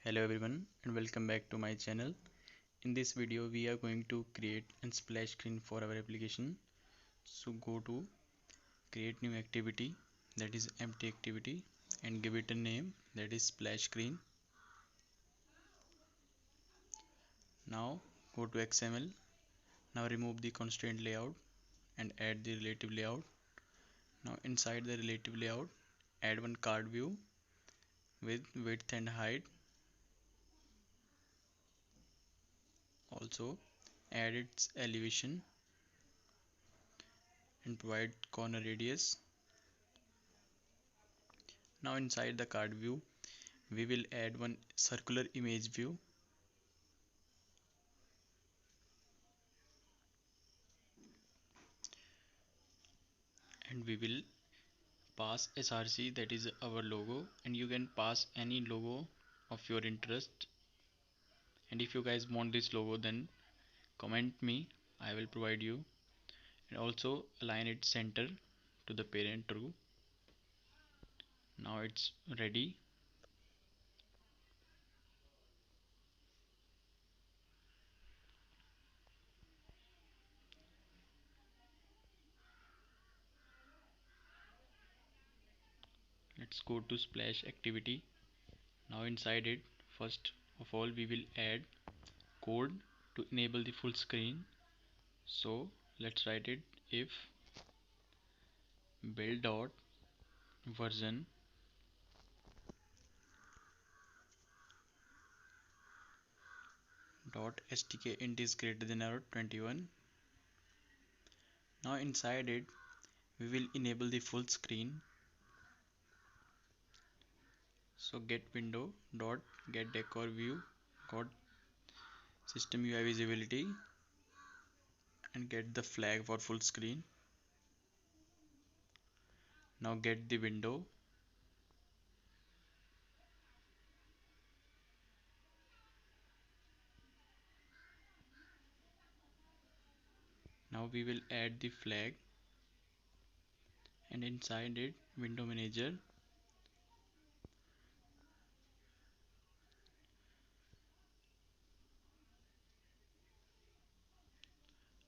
Hello everyone and welcome back to my channel. In this video we are going to create a splash screen for our application. So go to create new activity, that is empty activity, and give it a name, that is splash screen. Now go to XML. Now remove the constraint layout and add the relative layout. Now inside the relative layout add one card view with width and height. Also add its elevation and provide corner radius. Now inside the card view we will add one circular image view and we will pass src, that is our logo, and you can pass any logo of your interest. And if you guys want this logo, then comment me, I will provide you. And also align its center to the parent true. Now it's ready. Let's go to splash activity. Now inside it, first of all we will add code to enable the full screen. So let's write it: if build dot version dot stk int is greater than or 21. Now inside it we will enable the full screen. So get window dot get decor view got system UI visibility and get the flag for full screen. Now get the window. Now we will add the flag and inside it window manager.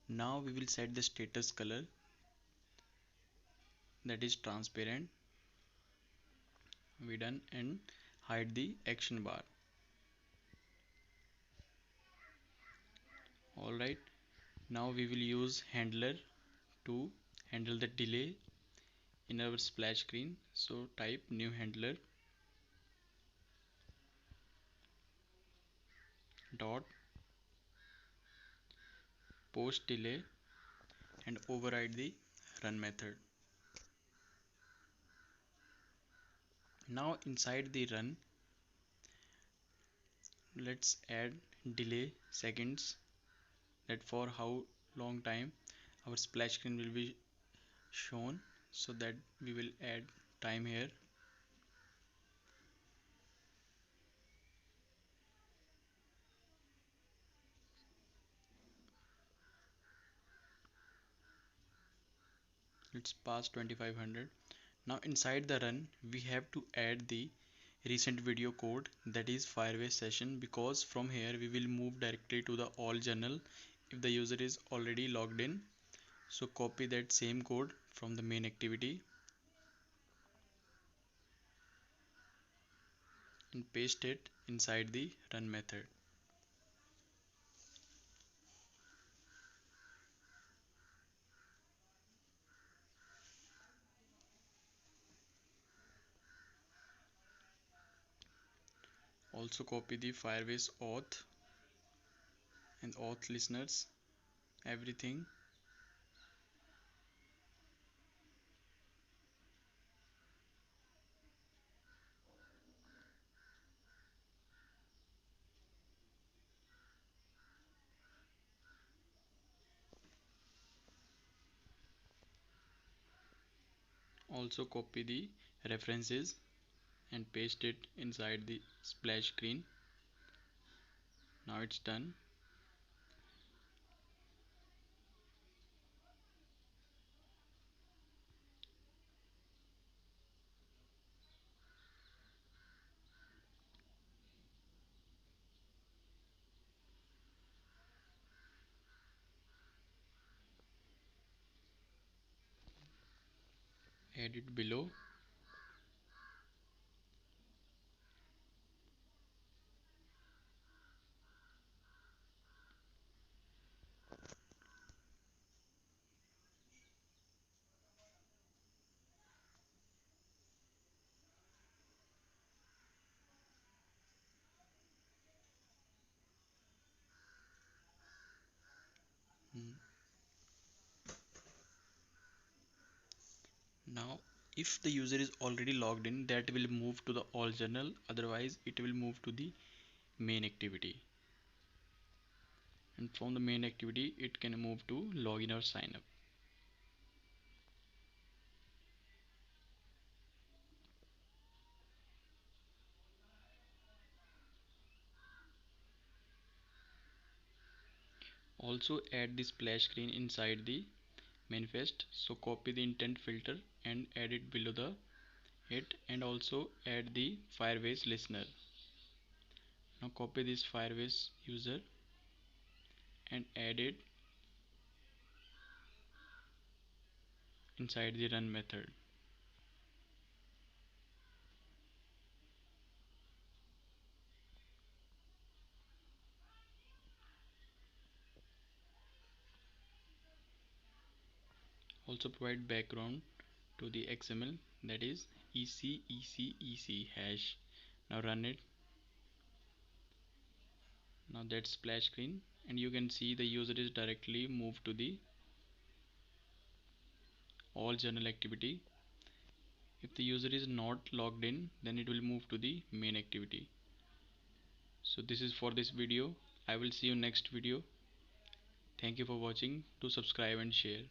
Now we will set the status color, that is transparent. We done, and hide the action bar. Alright, now we will use handler to handle the delay in our splash screen. So type new handler dot post delay and override the run method. Now inside the run, let's add delay seconds, that for how long time our splash screen will be shown, so that we will add time here. Let's pass 2500. Now inside the run we have to add the recent video code, that is Firebase session, because from here we will move directly to the all journal if the user is already logged in. So copy that same code from the main activity and paste it inside the run method. Also copy the Firebase auth and auth listeners, everything. Also copy the references and paste it inside the splash screen. Now it's done. add it below. Hmm. Now if the user is already logged in, that will move to the all journal, otherwise it will move to the main activity, and from the main activity it can move to login or sign up. Also add the splash screen inside the manifest. So copy the intent filter and add it below the it, and also add the Firebase listener. Now copy this Firebase user and add it inside the run method. Also provide background to the XML, that is ec hash. Now run it. Now that's splash screen, and you can see the user is directly moved to the all journal activity. If the user is not logged in, then it will move to the main activity. So this is for this video. I will see you next video. Thank you for watching. Do subscribe and share.